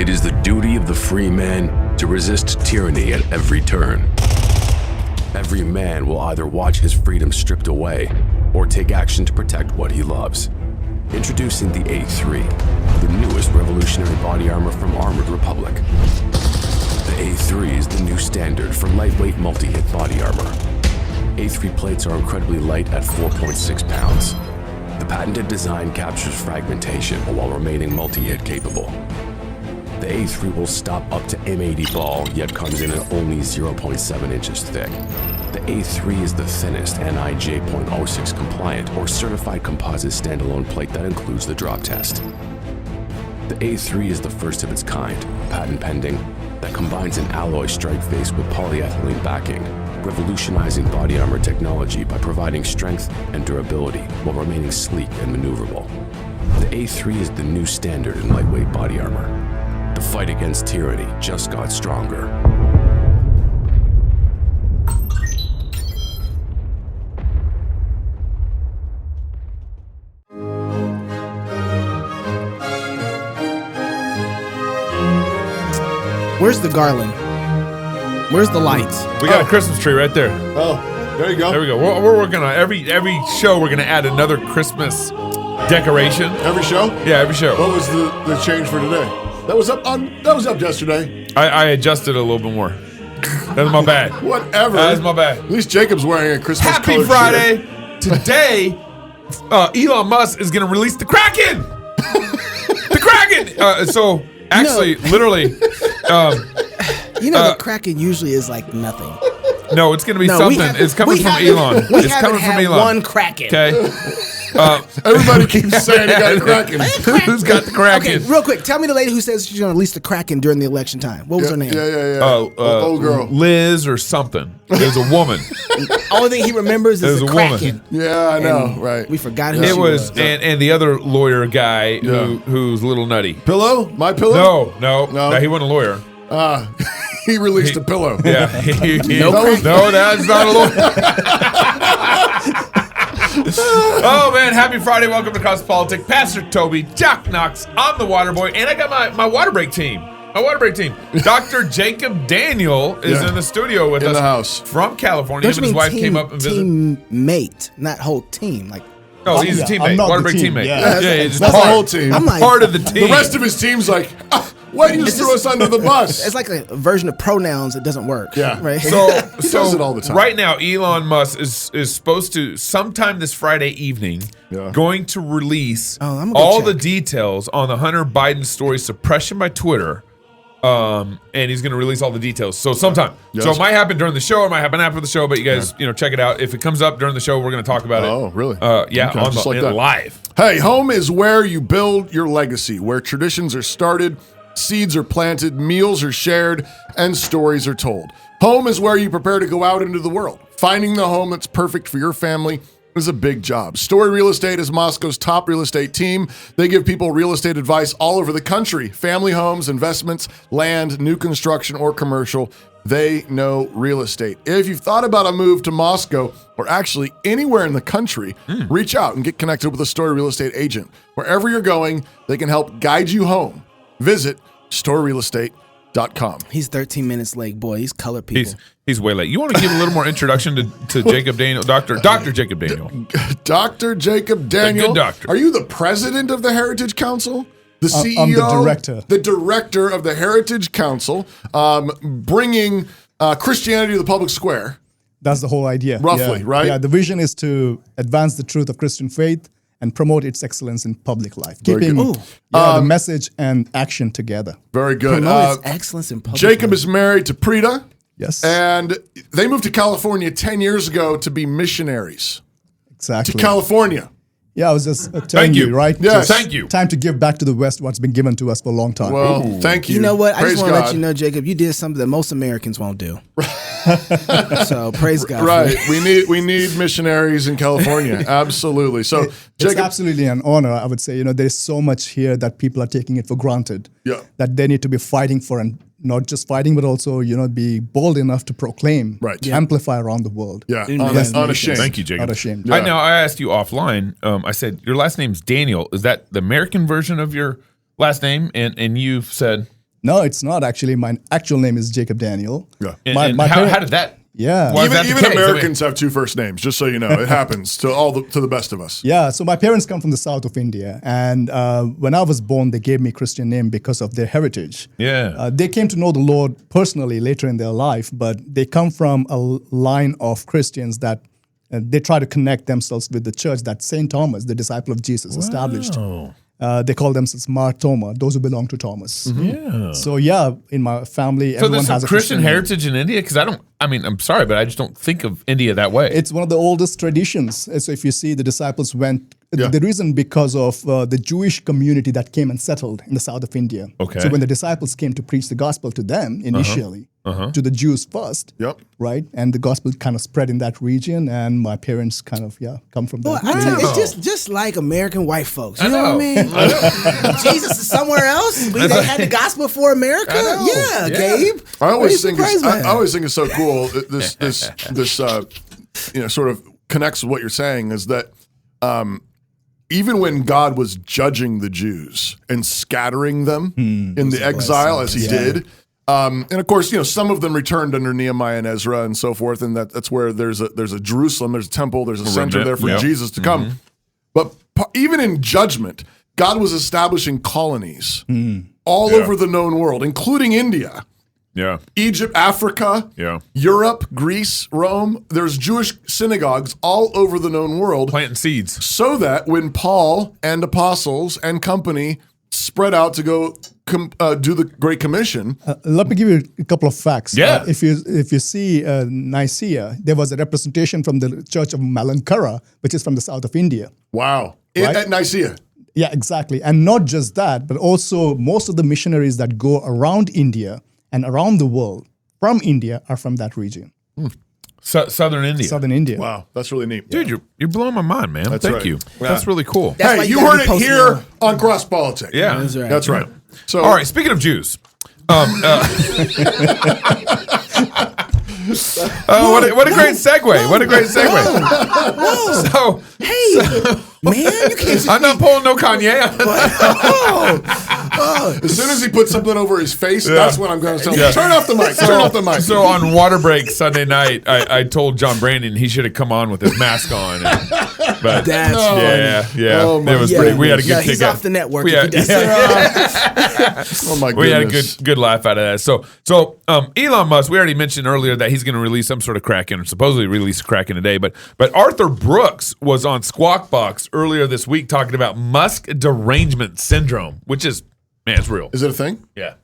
It is the duty of the free man to resist tyranny at every turn. Every man will either watch his freedom stripped away or take action to protect what he loves. Introducing the A3, the newest revolutionary body armor from Armored Republic. The A3 is the new standard for lightweight multi-hit body armor. A3 plates are incredibly light at 4.6 pounds. The patented design captures fragmentation while remaining multi-hit capable. The A3 will stop up to M80 ball, yet comes in at only 0.7 inches thick. The A3 is the thinnest NIJ.06 compliant or certified composite standalone plate that includes the drop test. The A3 is the first of its kind, patent pending, that combines an alloy strike face with polyethylene backing, revolutionizing body armor technology by providing strength and durability while remaining sleek and maneuverable. The A3 is the new standard in lightweight body armor. The fight against tyranny just got stronger. Where's the garland? Where's the lights? We got a Christmas tree right there. Oh, there you go. There we go. We're working on every show. We're gonna add another Christmas decoration. Every show? Yeah, every show. What was the change for today? That was up yesterday. I adjusted a little bit more. That's my bad. Whatever. That's my bad. At least Jacob's wearing a Christmas Happy colored Friday. shirt. Today, Elon Musk is gonna release the Kraken. The Kraken. So actually, literally. The Kraken usually is like nothing. No, it's going to be something. It's coming from Elon. We It's coming haven't from had Elon. one Kraken. Okay. Everybody keeps saying he got a Kraken. Who's got the Kraken? Okay, real quick, tell me the lady who says she's going to release the Kraken during the election time. What was her name? Yeah. Old girl. Liz or something. There's a woman. Only thing he remembers is the There's a woman. Kraken. Yeah, I know. And right. We forgot who It she was, was. and the other lawyer guy who's a little nutty. Pillow? My pillow? No, he wasn't a lawyer. He released a pillow. Yeah. No Kraken. No, that's not a lawyer. Oh man, happy Friday. Welcome to CrossPolitic. Pastor Toby, Jock Knox, I'm the water boy, and I got my water break team. My water break team. Dr. Jacob Daniel is in the studio with us. In the house. From California. Don't Him you and mean his wife came up and visited. Teammate, not whole team. Like, No, he's a I'm teammate. not Water the break team. teammate. Yeah. He's That's the part, whole team. I'm like, part of the team. The rest of his team's like, why did you throw us under the bus? it's like a version of pronouns that doesn't work. Yeah. Right. So does it all the time. Right now, Elon Musk is supposed to sometime this Friday evening going to release I'm gonna all check. the details on the Hunter Biden story suppression by Twitter. And he's going to release all the details. So sometime. Yes. So it might happen during the show, or it might happen after the show. But you guys, check it out. If it comes up during the show, we're going to talk about it. Oh, really? Yeah, Okay, on just like that. live. Hey, home is where you build your legacy, where traditions are started, seeds are planted, meals are shared, and stories are told. Home is where you prepare to go out into the world. Finding the home that's perfect for your family is a big job. Story Real Estate is Moscow's top real estate team. They give people real estate advice all over the country. Family homes, investments, land, new construction, or commercial. They know real estate. If you've thought about a move to Moscow or actually anywhere in the country, reach out and get connected with a Story Real Estate agent. Wherever you're going, they can help guide you home. Visit storyrealestate.com. He's 13 minutes late, boy. He's color people. He's way late. You want to give a little more introduction to Jacob Daniel, Dr. Jacob Daniel. Dr. Jacob Daniel. A good doctor. Are you the president of the Heritage Council? The CEO? I'm the director. The director of the Heritage Council, bringing Christianity to the public square. That's the whole idea. Roughly, right? Yeah, the vision is to advance the truth of Christian faith and promote its excellence in public life. Very Keeping good. the message and action together. Very good. Promote its excellence in public. Jacob is married to Prita. Yes. And they moved to California 10 years ago to be missionaries. Exactly. To California. Yeah, I was just telling you. you, right? Yes. Thank you. Time to give back to the West what's been given to us for a long time. Well, thank you. You know what? I Praise just want to let God. you know, Jacob, you did something that most Americans won't do. So praise God. Right. We need missionaries in California. Absolutely. So, It's Jacob, absolutely an honor. I would say, there's so much here that people are taking it for granted. Yeah. That they need to be fighting for, and not just fighting, but also, be bold enough to proclaim, Right. to amplify around the world. yeah, Yes, unashamed. Thank you, Jacob. Not ashamed. I asked you offline. I said your last name's Daniel. Is that the American version of your last name? And you said No, it's not actually. My actual name is Jacob Daniel. Yeah. And My how parent- did that? Yeah. Why is that the Even case? Americans have two first names, just so you know. It happens to the best of us. Yeah, so my parents come from the south of India, and when I was born, they gave me a Christian name because of their heritage. Yeah. They came to know the Lord personally later in their life, but they come from a line of Christians that they try to connect themselves with the church that Saint Thomas, the disciple of Jesus, established. They call themselves Mar Thoma, those who belong to Thomas. Yeah. So yeah, in my family, So everyone there's has some a Christian name. heritage in India? Because I'm sorry, but I just don't think of India that way. It's one of the oldest traditions. So if you see, the disciples went. Yeah. The reason because of the Jewish community that came and settled in the south of India. Okay. So when the disciples came to preach the gospel to them initially, to the Jews first, Yep. right, and the gospel kind of spread in that region, and my parents kind of come from Boy, that. I tell you, region. it's just like American white folks. You I know what I know. mean? Jesus is somewhere else. We they had the gospel for America. I know. Yeah, Yeah. Gabe. I always Praise think the praise, man. I always think it's so cool. This sort of connects with what you're saying is that even when God was judging the Jews and scattering them in the exile as He did. And of course, some of them returned under Nehemiah and Ezra and so forth, and that's where there's a Jerusalem, there's a temple, there's a center remnant, there for yeah. Jesus to come. But even in judgment, God was establishing colonies all over the known world, including India, Yeah. Egypt, Africa, Yeah. Europe, Greece, Rome. There's Jewish synagogues all over the known world, Planting seeds. so that when Paul and apostles and company spread out to go do the Great Commission. Let me give you a couple of facts. Yeah. If you see Nicaea, there was a representation from the Church of Malankara, which is from the south of India. Wow. Right? At Nicaea. Yeah, exactly. And not just that, but also most of the missionaries that go around India and around the world from India are from that region, Southern India. southern India. Wow. That's really neat. Dude, you're blowing my mind, man. That's Thank right. you. Yeah. That's really cool. That's why Hey, you you gotta heard be it posting here on- on CrossPolitic. Yeah. That's right. That's right. So, All right, speaking of Jews. What a great segue. What a great segue. So, Hey, man, you can't. I'm not pulling no Kanye. as soon as he puts something over his face, that's when I'm going to tell him, turn off the mic, turn off the mic. So on water break Sunday night, I told John Brandon he should have come on with his mask on. But That's yeah. Oh my it was Yeah. pretty. We had a good Yeah, kick he's out. off the network We if had, he does Oh my goodness. we had a good laugh out of that. So Elon Musk, we already mentioned earlier that he's going to release some sort of Kraken, or supposedly release Kraken today. But Arthur Brooks was on Squawk Box earlier this week talking about Musk derangement syndrome, which is, man, it's real. Is it a thing? Yeah.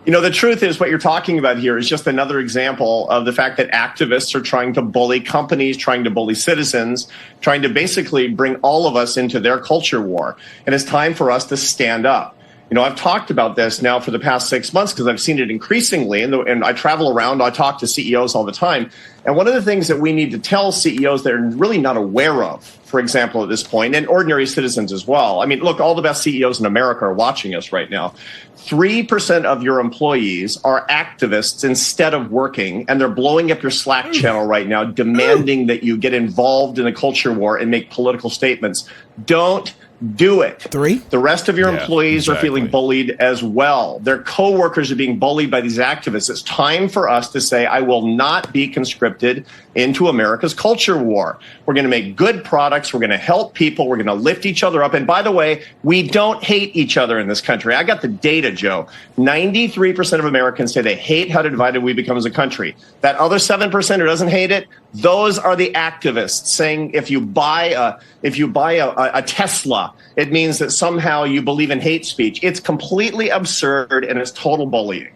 The truth is what you're talking about here is just another example of the fact that activists are trying to bully companies, trying to bully citizens, trying to basically bring all of us into their culture war. And it's time for us to stand up. I've talked about this now for the past 6 months because I've seen it increasingly, and I travel around, I talk to CEOs all the time. And one of the things that we need to tell CEOs they're really not aware of, for example, at this point, and ordinary citizens as well. I mean, look, all the best CEOs in America are watching us right now. 3% of your employees are activists instead of working, and they're blowing up your Slack channel right now, demanding that you get involved in a culture war and make political statements. Don't do it. 3? The rest of your Yeah, employees are exactly. feeling bullied as well. Their coworkers are being bullied by these activists. It's time for us to say, I will not be conscripted into America's culture war. We're going to make good products. We're going to help people. We're going to lift each other up. And by the way, we don't hate each other in this country. I got the data, Joe. 93% of Americans say they hate how divided we become as a country. That other 7% who doesn't hate it, those are the activists saying if you buy a Tesla, it means that somehow you believe in hate speech. It's completely absurd and it's total bullying.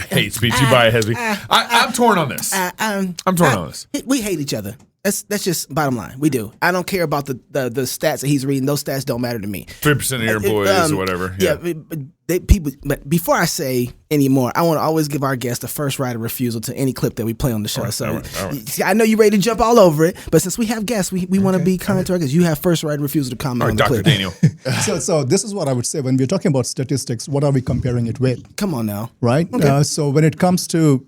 Hate speech. You buy a heavy. I'm torn on this. I'm torn on this. We hate each other. That's just bottom line. We do. I don't care about the stats that he's reading. Those stats don't matter to me. 3% of your employees or whatever. Yeah. But before I say any more, I want to always give our guests the first right of refusal to any clip that we play on the show. all right. I know you're ready to jump all over it, but since we have guests, we want to be kind to our guests. You have first right of refusal to comment All on right, the Dr. clip. Daniel. So this is what I would say when we're talking about statistics. What are we comparing it with? Come on now. Right? Okay. So when it comes to,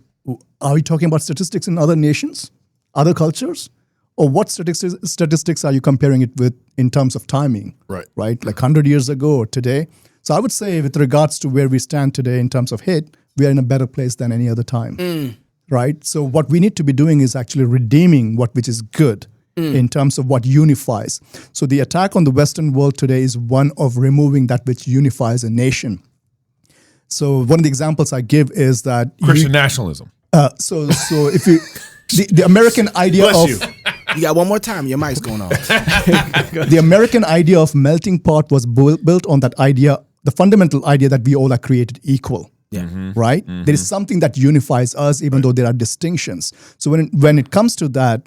are we talking about statistics in other nations, other cultures? Or what statistics are you comparing it with in terms of timing? Right. Right? Like 100 years ago or today? So I would say with regards to where we stand today in terms of hate, we are in a better place than any other time. Right? So what we need to be doing is actually redeeming which is good in terms of what unifies. So the attack on the Western world today is one of removing that which unifies a nation. So one of the examples I give is that Christian nationalism. So if you the American idea Bless of you. You got one more time. Your mic's going on. the American idea of melting pot was built on that idea, the fundamental idea that we all are created equal. Yeah. Right? There is something that unifies us, even though there are distinctions. So when it comes to that,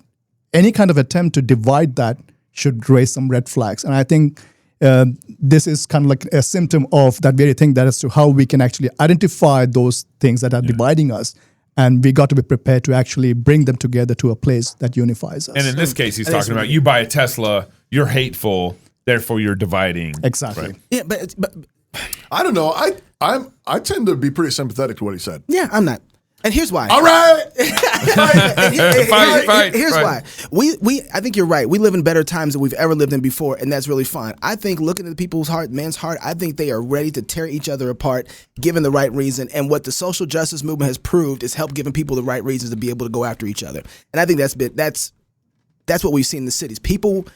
any kind of attempt to divide that should raise some red flags. And I think this is kind of like a symptom of that very thing, that as to how we can actually identify those things that are dividing us. And we got to be prepared to actually bring them together to a place that unifies us. And in this case, he's talking about you buy a Tesla, you're hateful, therefore you're dividing. Exactly. Right. Yeah, but I don't know. I tend to be pretty sympathetic to what he said. yeah, I'm not. And here's why. All right. Here's why. We I think you're right. We live in better times than we've ever lived in before, and that's really fun. I think looking at the people's heart, man's heart, I think they are ready to tear each other apart given the right reason. And what the social justice movement has proved is help giving people the right reasons to be able to go after each other. And I think that's what we've seen in the cities. People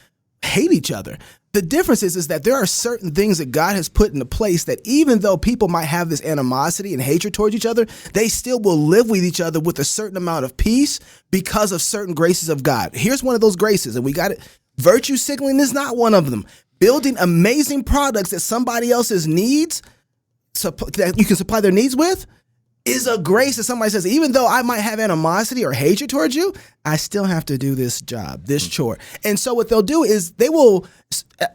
hate each other. The difference is that there are certain things that God has put into place that even though people might have this animosity and hatred towards each other, they still will live with each other with a certain amount of peace because of certain graces of God. Here's one of those graces, and we got it. Virtue signaling is not one of them. Building amazing products that somebody else's needs, that you can supply their needs with, is a grace that somebody says, even though I might have animosity or hatred towards you, I still have to do this job, this chore. And so what they'll do is they will,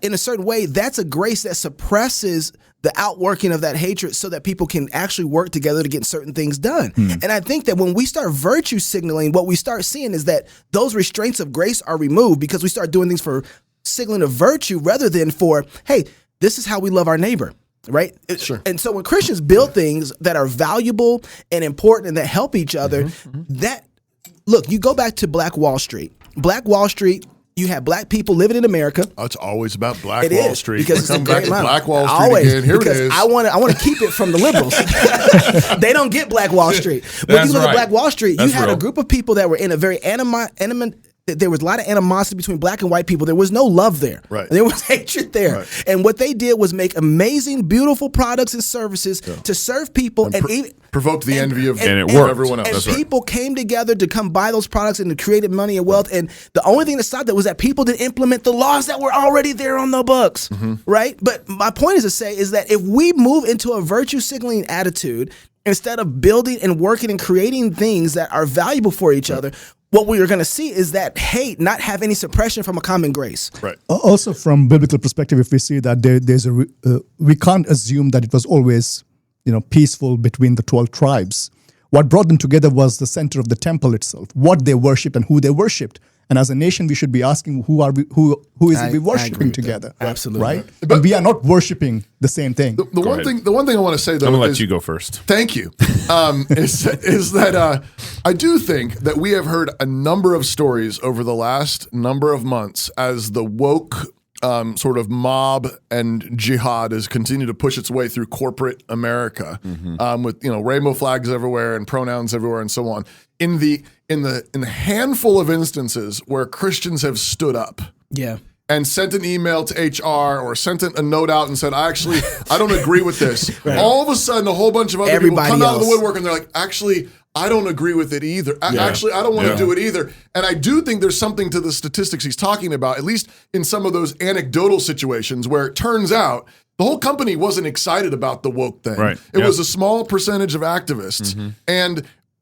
in a certain way, that's a grace that suppresses the outworking of that hatred so that people can actually work together to get certain things done. And I think that when we start virtue signaling, what we start seeing is that those restraints of grace are removed because we start doing things for signaling of virtue rather than for, hey, this is how we love our neighbor. Right? Sure. And so when Christians build things that are valuable and important and that help each other, look, you go back to Black Wall Street. Black Wall Street, you have black people living in America. Oh, it's always about Black It Wall is, Street. because We're it's a coming back great to line. Black Wall Street Always, again. Here because it is. I want to keep it from the liberals. They don't get Black Wall Street. When That's you look right. at Black Wall Street, That's you had real. a group of people that were in a very there was a lot of animosity between black and white people. There was no love there. Right. There was hatred there. Right. And what they did was make amazing, beautiful products and services to serve people and even provoked the envy of And it worked. everyone else. and That's right. people came together to come buy those products and to create money and wealth. And the only thing that stopped that was that people didn't implement the laws that were already there on the books, right? But my point is to say is that if we move into a virtue signaling attitude instead of building and working and creating things that are valuable for each other, what we are going to see is that hate not have any suppression from a common grace. Right. Also, from biblical perspective, if we see that there's we can't assume that it was always, peaceful between the 12 tribes. What brought them together was the center of the temple itself, what they worshipped and who they worshipped. And as a nation, we should be asking who is it we I agree worshiping with that. together? Absolutely. Right? But we are not worshiping the same thing. The one ahead. thing I want to say though I'm going to is let you go first. thank you. Is that I do think that we have heard a number of stories over the last number of months as the woke sort of mob and jihad has continued to push its way through corporate America, with rainbow flags everywhere and pronouns everywhere and so on. In the handful of instances where Christians have stood up Yeah. and sent an email to HR or sent a note out and said, I don't agree with this. All of a sudden, a whole bunch of other Everybody people come out of the else. woodwork and they're like, actually, I don't agree with it either. Actually, I don't want to Yeah. do it either. And I do think there's something to the statistics he's talking about, at least in some of those anecdotal situations where it turns out the whole company wasn't excited about the woke thing. Right. It Yeah. was a small percentage of activists.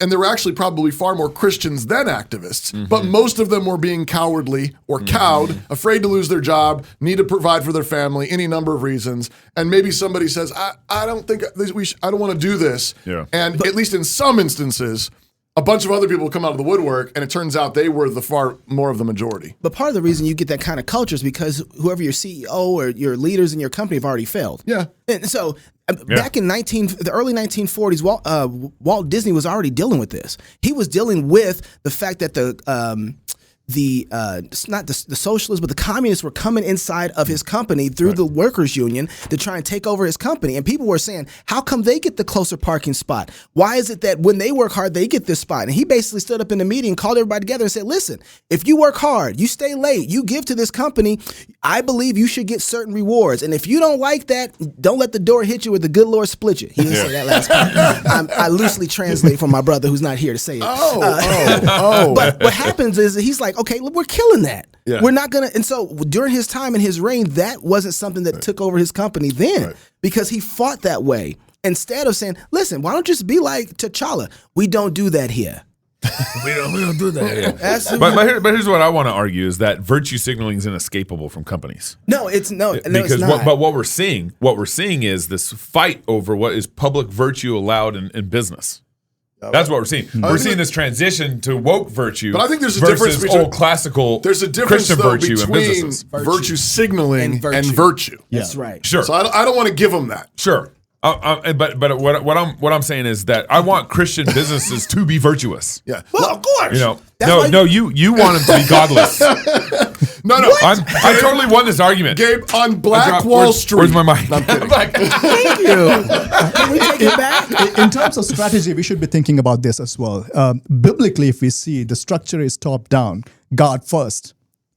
And there were actually probably far more Christians than activists, but most of them were being cowardly or cowed, afraid to lose their job, need to provide for their family, any number of reasons. And maybe somebody says, I don't think I don't want to do this. Yeah. And at least in some instances, a bunch of other people come out of the woodwork, and it turns out they were the far more of the majority. But part of the reason you get that kind of culture is because whoever your CEO or your leaders in your company have already failed. Yeah. And so back in the early 1940s, Walt Disney was already dealing with this. He was dealing with the fact that not the socialists, but the communists were coming inside of his company through the workers' union to try and take over his company. And people were saying, how come they get the closer parking spot? Why is it that when they work hard, they get this spot? And he basically stood up in the meeting, called everybody together and said, listen, if you work hard, you stay late, you give to this company, I believe you should get certain rewards. And if you don't like that, don't let the door hit you with the good Lord split you. He didn't say that last part. I loosely translate for my brother who's not here to say it. But what happens is that he's like, okay, look, we're killing that. Yeah. We're not going to. And so during his time in his reign, that wasn't something that took over his company then because he fought that way. Instead of saying, listen, why don't you just be like T'Challa? We don't do that here. we don't do that here. Absolutely. But here's what I want to argue is that virtue signaling is inescapable from companies. No, it's Because it's not. what we're seeing is this fight over what is public virtue allowed in business. That's what we're seeing. We're seeing this transition to woke virtue, but I think there's a versus difference between old classical there's a difference Christian though, virtue in between businesses. virtue signaling and virtue. virtue. That's right. Sure. So I don't want to give them that. Sure. But what I'm saying is that I want Christian businesses to be virtuous. Yeah. Well, of course. You know, That's you want them to be godless. No. I totally won this argument. Gabe, on Black Wall Street. Where's my mic? No, I'm kidding. Thank you. Can we take it back? In terms of strategy, we should be thinking about this as well. Biblically, if we see the structure is top down, God first,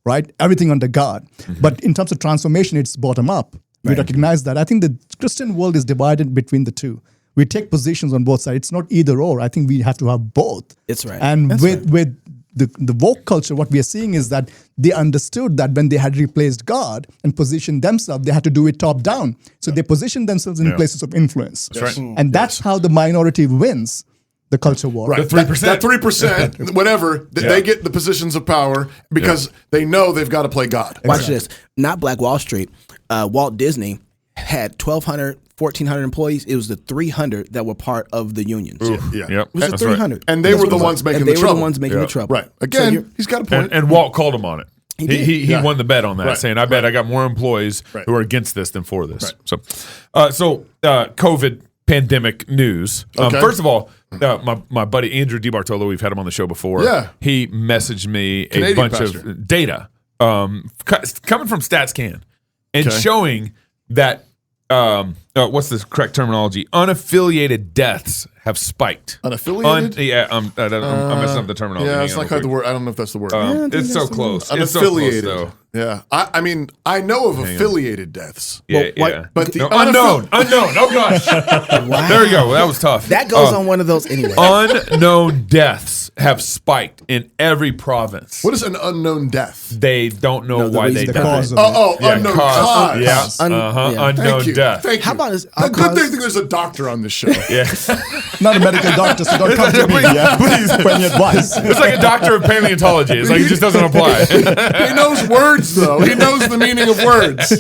right? Everything under God. Mm-hmm. But in terms of transformation, it's bottom up. We recognize that. I think the Christian world is divided between the two. We take positions on both sides. It's not either or. I think we have to have both. That's right. And That's with the woke culture, what we are seeing is that they understood that when they had replaced God and positioned themselves, they had to do it top down. So they positioned themselves in places of influence. That's right. And that's how the minority wins the culture war. Right. The 3%. That 3%, whatever, they get the positions of power because they know they've got to play God. Watch this. Not Black Wall Street. Walt Disney had 1,200, 1,400 employees. It was the 300 that were part of the unions. Yeah. Yep. It was the That's right. 300. And they That's were what the it was. ones making And the they were trouble. the ones making the trouble. Right. Again, he's got a point. And Walt called him on it. He Yeah. won the bet on that, Right. saying, "I bet I got more employees who are against this than for this." Right. So COVID pandemic news. Okay. First of all, my buddy Andrew DiBartolo, we've had him on the show before. Yeah. He messaged me Canadian a bunch pastor. of data coming from StatsCan and Okay. showing that what's the correct terminology? Unaffiliated deaths have spiked. Unaffiliated? I'm messing up the terminology. Yeah, Hang it's on not real quite the quick. word. I don't know if that's the word. It's so close. It's so close, Unaffiliated. though. Yeah. I mean, I know of affiliated deaths. Yeah, Well, yeah. But the unknown. Oh gosh. There we go. That was tough. That goes on one of those anyway. Unknown deaths have spiked in every province. What is an unknown death? They don't know the why reason they the died. cause of Unknown cause. Yeah. Yeah. Unknown Thank you. death. Thank you. How about this? The good thing there's a doctor on this show. Yeah. Not a medical doctor, so don't come to me for any advice. It's like a doctor of paleontology. It's like it just doesn't apply. He knows words, though. He knows the meaning of words.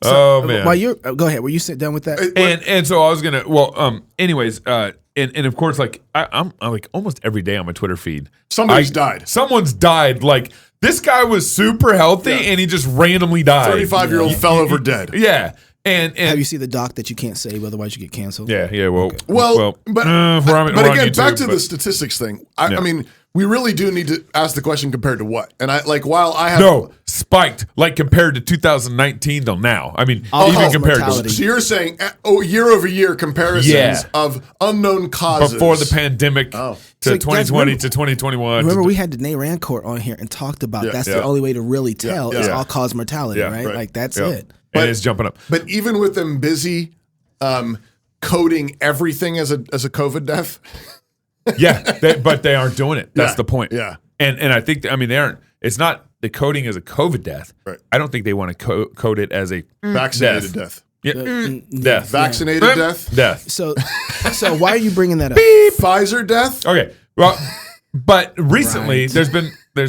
Oh man. While you're go ahead. Were you sit down with that? And so I was gonna anyways and of course like I'm like almost every day on my Twitter feed Somebody's died. Someone's died. Like this guy was super healthy and he just randomly died. 35-year-old fell over dead. Yeah. And Have you seen the doc that you can't save, otherwise you get canceled? yeah, Well, but we're on again, YouTube, back to but- the statistics thing. I mean, we really do need to ask the question compared to what? And while I have No, spiked like compared to 2019 till now. I mean, All-cause even compared mortality. to So you're saying year over year comparisons of unknown causes before the pandemic to So, 2020 guys, remember- to 2021. Remember, we had Danae Rancourt on here and talked about that's the only way to really tell is all-cause mortality, Yeah, right? right. Like that's Yeah. it. And it's jumping up. But even with them busy coding everything as a COVID death. Yeah, but they aren't doing it. That's the point. Yeah. And I think, I mean, they aren't, it's not the coding as a COVID death. Right. I don't think they want to code it as a Vaccinated death. Yeah, death. Vaccinated death. Death. So why are you bringing that up? Pfizer death. Okay. Well, but recently there's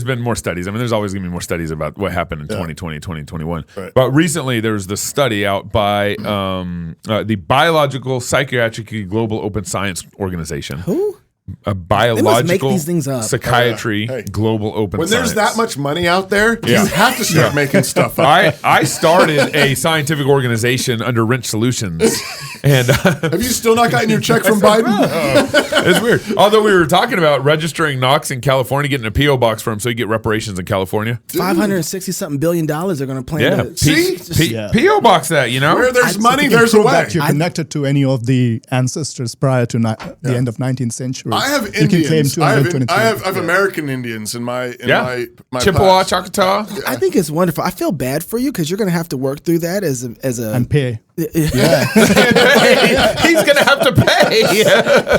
been more studies. I mean, there's always going to be more studies about what happened in 2020, 2021. Right. But recently there was this study out by the Biological Psychiatric Global Open Science Organization. Who? biological these things up. psychiatry Hey. global open When science. there's that much money out there, Yeah. you have to start making stuff up. I started a scientific organization under Wrench Solutions, and Have you still not gotten your check from Biden? it's weird. Although we were talking about registering Knox in California, getting a PO box for him so you get reparations in California. $560-something billion they're going to plan Yeah, to See? PO box that, you know. Where there's money, You can there's a prove way. that you're connected to any of the ancestors prior to the end of 19th century. I have You can claim Indians. I 223. have American Indians in my my Chippewa, past. Choctaw. I think it's wonderful. I feel bad for you because you're going to have to work through that as a and pay. He's gonna have to pay.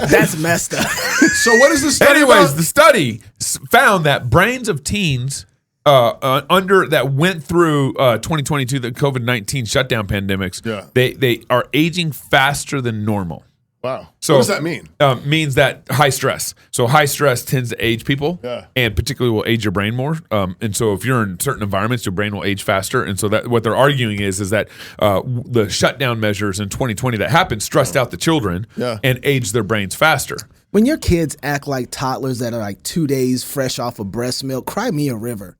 that's messed up. So what is the study Anyways, about? the study found that brains of teens that went through 2022, the COVID-19 shutdown pandemics, they are aging faster than normal. Wow. So what does that mean? Means that high stress. So high stress tends to age people, and particularly will age your brain more. And so if you're in certain environments, your brain will age faster. And so that what they're arguing is that the shutdown measures in 2020 that happened stressed out the children and aged their brains faster. When your kids act like toddlers that are like 2 days fresh off of breast milk, cry me a river.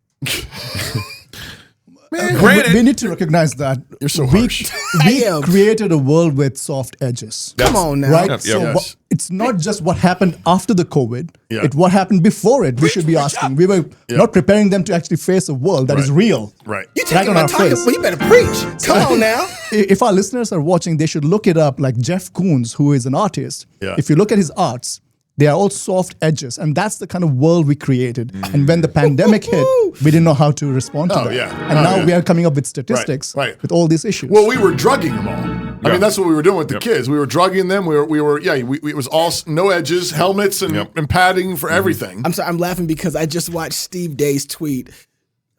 Granted, We need to recognize that You're so we harsh. am. created a world with soft edges. Come on now. Right? Yep, So yep. what- it's not just what happened after the COVID. Yeah. It's what happened before it. We should be asking. We were not preparing them to actually face a world that is real. Right. You Right taking on my our talking, face. well, you better preach. Come on now. If our listeners are watching, they should look it up. Like Jeff Koons, who is an artist. Yeah. If you look at his arts, they are all soft edges, and that's the kind of world we created. And when the pandemic hit, we didn't know how to respond to Oh, that. yeah. And Oh, now yeah. we are coming up with statistics Right. with all these issues. Well, we were drugging them all. I mean, that's what we were doing with the kids. We were drugging them. We were it was all no edges, helmets, and padding for everything. I'm sorry, I'm laughing because I just watched Steve Day's tweet.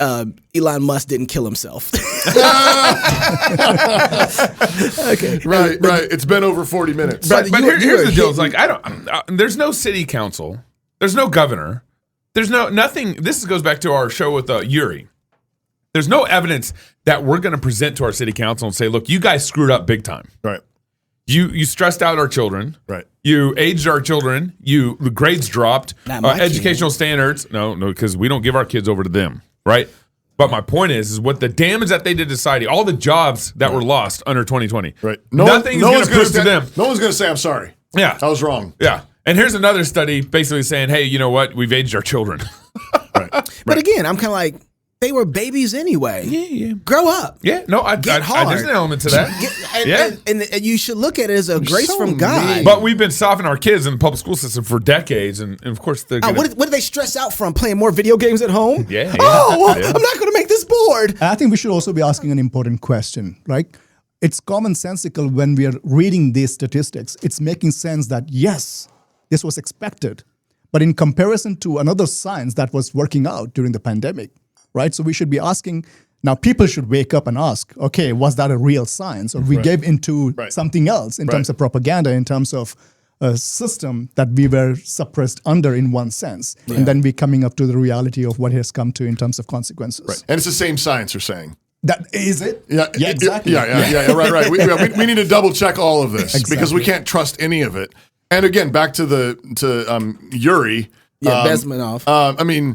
Elon Musk didn't kill himself. Okay. Right. It's been over 40 minutes. But But you- here's you're the deal: it's hitting- like I don't. There's no city council. There's no governor. There's nothing. This goes back to our show with Yuri. There's no evidence that we're going to present to our city council and say, "Look, you guys screwed up big time. Right. You stressed out our children. Right. You aged our children. The grades dropped. Not my Educational standards. No, because we don't give our kids over to them. Right. But my point is what the damage that they did to society, all the jobs that were lost under 2020. Right. Nothing is going to prove to them. No one's going to say, I'm sorry. Yeah. I was wrong. Yeah. And here's another study basically saying, hey, you know what? We've aged our children. But again, I'm kind of like, they were babies anyway. Yeah. Grow up. Yeah. No, Get hard. there's an element to that. And you should look at it as a grace so from God. mean. But we've been softening our kids in the public school system for decades. And of course, they're going what do they stress out from? Playing more video games at home? Yeah. Oh, well, Yeah. I'm not going to make this board. And I think we should also be asking an important question, right? It's commonsensical when we are reading these statistics. It's making sense that, yes, this was expected. But in comparison to another science that was working out during the pandemic, right? So we should be asking, now people should wake up and ask, okay, was that a real science? Or we gave into something else in terms of propaganda, in terms of a system that we were suppressed under in one sense. And then we're coming up to the reality of what has come to in terms of consequences. Right. And it's the same science you're saying. That is it? Yeah, Exactly. Yeah, right. We need to double check all of this because we can't trust any of it. And again, back to Yuri. Yeah, Bezmenov. I mean,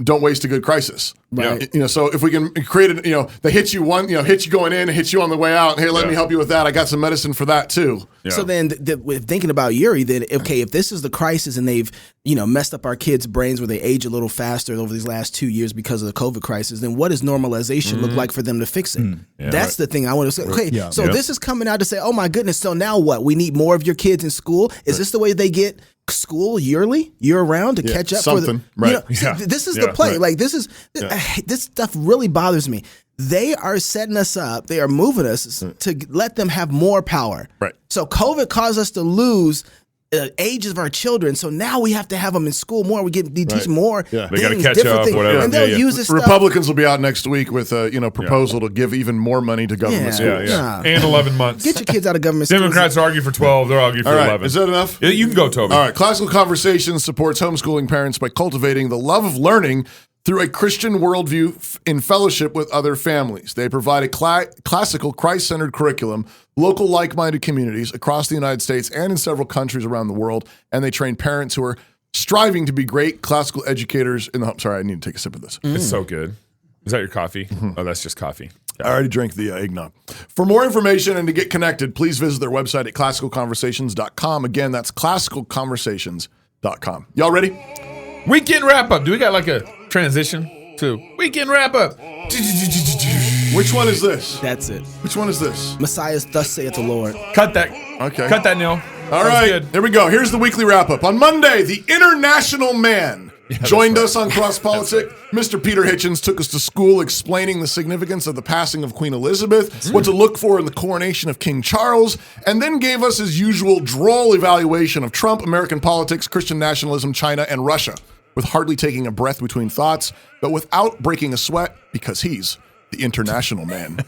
don't waste a good crisis. Right. So if we can create it, they hit you hit you going in, hit you on the way out. Hey, let me help you with that. I got some medicine for that too. Yeah. So then, with thinking about Yuri, then okay, if this is the crisis and they've messed up our kids' brains where they age a little faster over these last 2 years because of the COVID crisis, then what does normalization look like for them to fix it? That's the thing I want to say. Okay, so this is coming out to say, oh my goodness, so now what? We need more of your kids in school. Is this the way they get school year round to catch up something, for the right. this is the play. Like this is this stuff really bothers me. They are setting us up. They are moving us to let them have more power. Right. So COVID caused us to lose ages of our children. So now we have to have them in school more. We teach more. Yeah. They gotta things, catch different up, things. whatever. And they'll Yeah. use this stuff. Republicans will be out next week with a proposal to give even more money to government schools. Yeah. And 11 months. Get your kids out of government schools. Democrats argue for 12. They'll argue for All right, 11. is that enough? Yeah, you can go, Toby. All right, Classical Conversations supports homeschooling parents by cultivating the love of learning through a Christian worldview in fellowship with other families. They provide a classical Christ-centered curriculum, local like-minded communities across the United States and in several countries around the world, and they train parents who are striving to be great classical educators in the home. Sorry, I need to take a sip of this. It's so good. Is that your coffee? Oh, that's just coffee. I already drank the eggnog. For more information and to get connected, please visit their website at classicalconversations.com. Again, that's classicalconversations.com. Y'all ready? Weekend wrap-up. Do we got like a transition to weekend wrap-up? Which one is this? That's it. Which one is this? Messiah's thus saith the Lord. Cut that. Okay. Cut that, Neil. All right, here we go. Here's the weekly wrap-up. On Monday, the international man joined us on CrossPolitic. Mr. Peter Hitchens took us to school explaining the significance of the passing of Queen Elizabeth, what to look for in the coronation of King Charles, and then gave us his usual droll evaluation of Trump, American politics, Christian nationalism, China, and Russia, with hardly taking a breath between thoughts, but without breaking a sweat because he's the international man.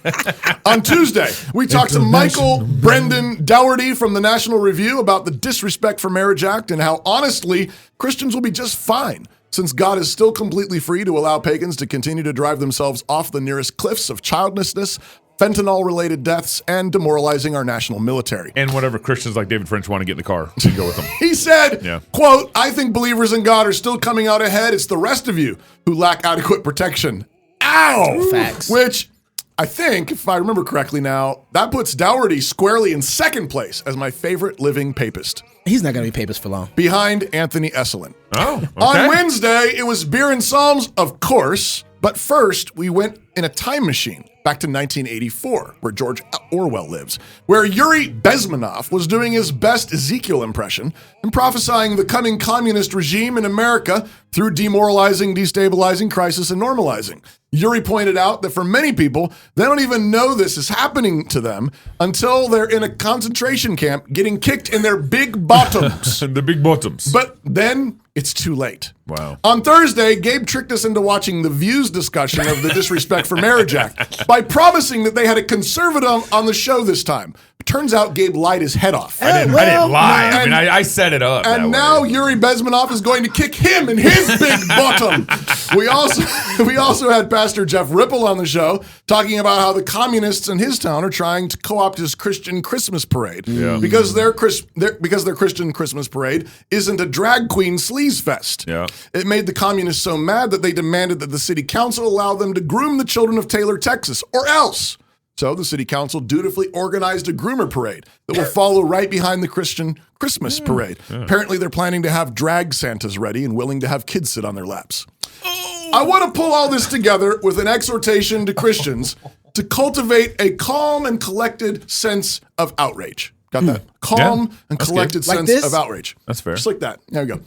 On Tuesday, we talked to Michael Brendan Dougherty from the National Review about the Disrespect for Marriage Act and how, honestly, Christians will be just fine since God is still completely free to allow pagans to continue to drive themselves off the nearest cliffs of childlessness, fentanyl-related deaths, and demoralizing our national military. And whatever Christians like David French want to get in the car, we can go with them. He said, Yeah. quote, "I think believers in God are still coming out ahead. It's the rest of you who lack adequate protection." Ow! Facts. Which I think, if I remember correctly now, that puts Dougherty squarely in second place as my favorite living papist, He's not going to be papist for long. behind Anthony Esselin. Oh, okay. On Wednesday, it was beer and psalms, of course, but first we went in a time machine back to 1984, where George Orwell lives, where Yuri Bezmenov was doing his best Ezekiel impression and prophesying the coming communist regime in America through demoralizing, destabilizing, crisis, and normalizing. Yuri pointed out that for many people, they don't even know this is happening to them until they're in a concentration camp getting kicked in their big bottoms. The big bottoms. But then it's too late. Wow. On Thursday, Gabe tricked us into watching the View's discussion of the Disrespect for Marriage Act by promising that they had a conservative on the show this time. Turns out Gabe lied his head off. I didn't lie. I mean, I set it up. And that now way. Yuri Bezmenov is going to kick him in his big bottom. We also had Pastor Jeff Ripple on the show talking about how the communists in his town are trying to co-opt his Christian Christmas parade because their Christian Christmas parade isn't a drag queen sleaze fest. Yeah. It made the communists so mad that they demanded that the city council allow them to groom the children of Taylor, Texas, or else. So the city council dutifully organized a groomer parade that will follow right behind the Christian Christmas parade. Apparently, they're planning to have drag Santas ready and willing to have kids sit on their laps. I want to pull all this together with an exhortation to Christians to cultivate a calm and collected sense of outrage. Got that? Calm and collected Like sense this? of outrage. That's fair. Just like that. There we go.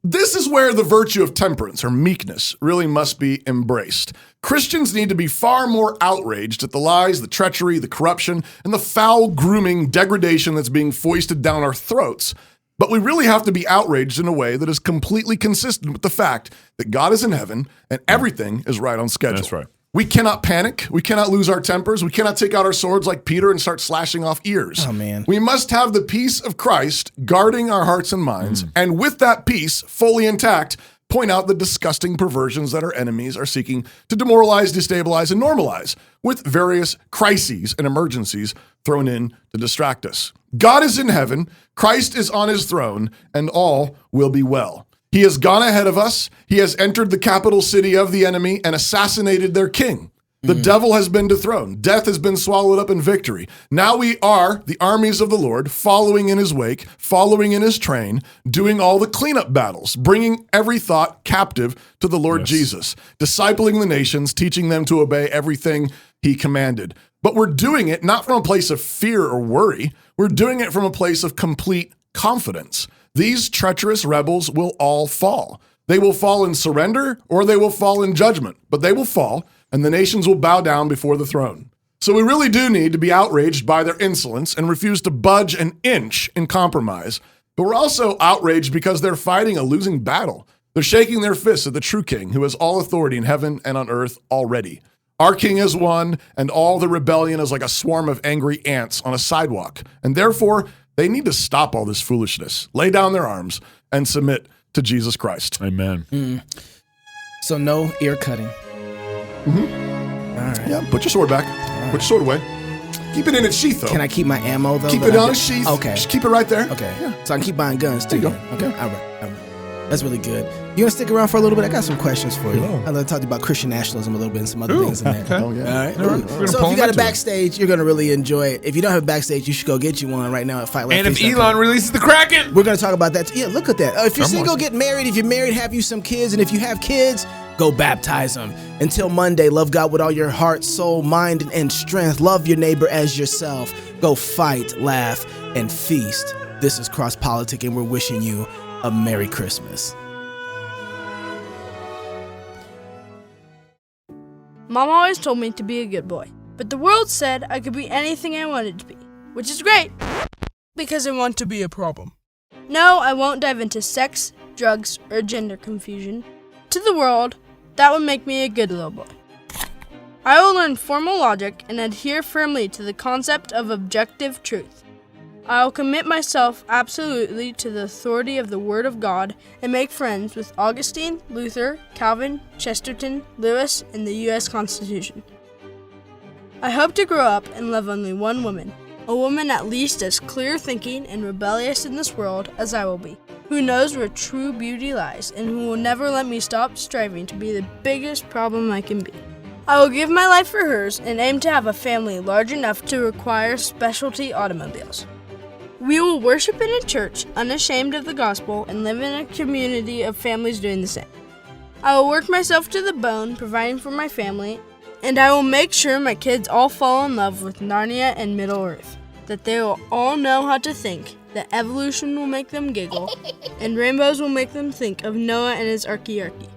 This is where the virtue of temperance or meekness really must be embraced. Christians need to be far more outraged at the lies, the treachery, the corruption, and the foul grooming degradation that's being foisted down our throats. But we really have to be outraged in a way that is completely consistent with the fact that God is in heaven and everything is right on schedule. That's right. We cannot panic. We cannot lose our tempers. We cannot take out our swords like Peter and start slashing off ears. Oh, man. We must have the peace of Christ guarding our hearts and minds, and with that peace fully intact, point out the disgusting perversions that our enemies are seeking to demoralize, destabilize, and normalize, with various crises and emergencies thrown in to distract us. God is in heaven, Christ is on his throne, and all will be well. He has gone ahead of us. He has entered the capital city of the enemy and assassinated their king. The devil has been dethroned. Death has been swallowed up in victory. Now we are the armies of the Lord, following in his wake, following in his train, doing all the cleanup battles, bringing every thought captive to the Lord Jesus, discipling the nations, teaching them to obey everything he commanded. But we're doing it not from a place of fear or worry. We're doing it from a place of complete confidence. These treacherous rebels will all fall. They will fall in surrender or they will fall in judgment, but they will fall and the nations will bow down before the throne. So we really do need to be outraged by their insolence and refuse to budge an inch in compromise. But we're also outraged because they're fighting a losing battle. They're shaking their fists at the true king who has all authority in heaven and on earth already. Our king has won and all the rebellion is like a swarm of angry ants on a sidewalk. And therefore, they need to stop all this foolishness, lay down their arms, and submit to Jesus Christ. Amen. So no ear cutting. All right. Yeah, put your sword back. Put your sword away. Keep it in its sheath, though. Can I keep my ammo, though? Keep it on its sheath. Okay. Just keep it right there. Okay. So I can keep buying guns, too. There you go. Okay. All right. That's really good. You want to stick around for a little bit? I got some questions for you. I'd like to talk to you about Christian nationalism a little bit and some other things in there. Okay. Oh, yeah. All right. So if you got a Backstage, you're going to really enjoy it. If you don't have a Backstage, you should go get you one right now at Fight Like And if Face.com. Elon releases the Kraken, We're going to talk about that. Yeah, look at that. If you're I'm single, watching. get married. If you're married, have you some kids. And if you have kids, go baptize them. Until Monday, love God with all your heart, soul, mind, and strength. Love your neighbor as yourself. Go fight, laugh, and feast. This is CrossPolitic, and we're wishing you a Merry Christmas. Mom always told me to be a good boy, but the world said I could be anything I wanted to be, which is great, because I want to be a problem. No, I won't dive into sex, drugs, or gender confusion. To the world, that would make me a good little boy. I will learn formal logic and adhere firmly to the concept of objective truth. I will commit myself absolutely to the authority of the Word of God and make friends with Augustine, Luther, Calvin, Chesterton, Lewis, and the U.S. Constitution. I hope to grow up and love only one woman, a woman at least as clear-thinking and rebellious in this world as I will be, who knows where true beauty lies and who will never let me stop striving to be the biggest problem I can be. I will give my life for hers and aim to have a family large enough to require specialty automobiles. We will worship in a church, unashamed of the gospel, and live in a community of families doing the same. I will work myself to the bone, providing for my family, and I will make sure my kids all fall in love with Narnia and Middle-earth, that they will all know how to think, that evolution will make them giggle, and rainbows will make them think of Noah and his archaearchy.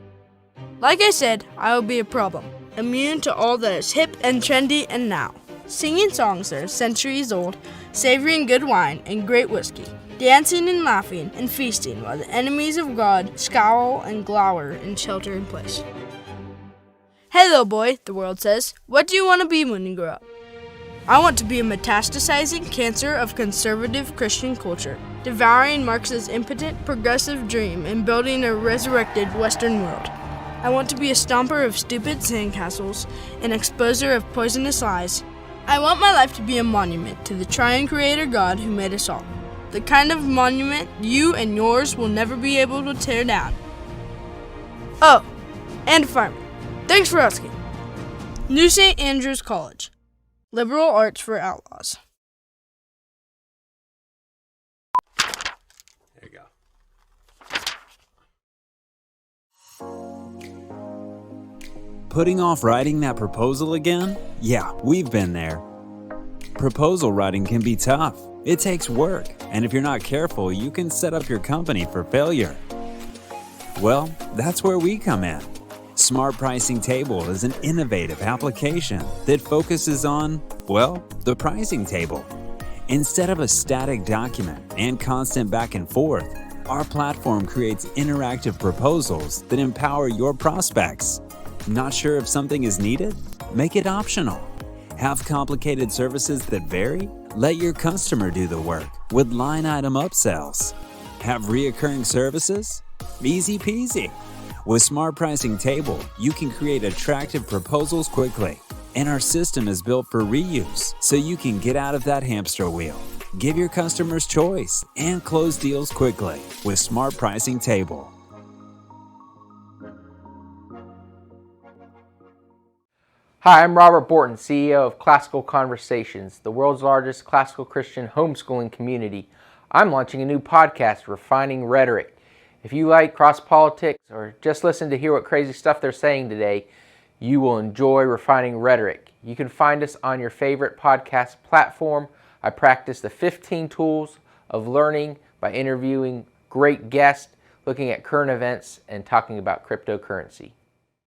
Like I said, I will be a problem, immune to all that is hip and trendy and now. Singing songs that are centuries old, savoring good wine and great whiskey, dancing and laughing and feasting while the enemies of God scowl and glower in shelter in place. Hey little boy, the world says, what do you want to be when you grow up? I want to be a metastasizing cancer of conservative Christian culture, devouring Marx's impotent progressive dream and building a resurrected Western world. I want to be a stomper of stupid sandcastles, an exposer of poisonous lies. I want my life to be a monument to the triune creator God who made us all. The kind of monument you and yours will never be able to tear down. Oh, and a fireman. Thanks for asking. New St. Andrews College. Liberal arts for outlaws. There you go. Putting off writing that proposal again? Yeah, we've been there. Proposal writing can be tough. It takes work, and if you're not careful, you can set up your company for failure. Well, that's where we come in. Smart Pricing Table is an innovative application that focuses on, well, the pricing table. Instead of a static document and constant back and forth, our platform creates interactive proposals that empower your prospects. Not sure if something is needed? Make it optional. Have complicated services that vary? Let your customer do the work with line item upsells. Have reoccurring services? Easy peasy. With Smart Pricing Table, you can create attractive proposals quickly. And our system is built for reuse, so you can get out of that hamster wheel. Give your customers choice and close deals quickly with Smart Pricing Table. Hi, I'm Robert Borton, CEO of Classical Conversations, the world's largest classical Christian homeschooling community. I'm launching a new podcast, Refining Rhetoric. If you like CrossPolitic or just listen to hear what crazy stuff they're saying today, you will enjoy Refining Rhetoric. You can find us on your favorite podcast platform. I practice the 15 tools of learning by interviewing great guests, looking at current events, and talking about cryptocurrency.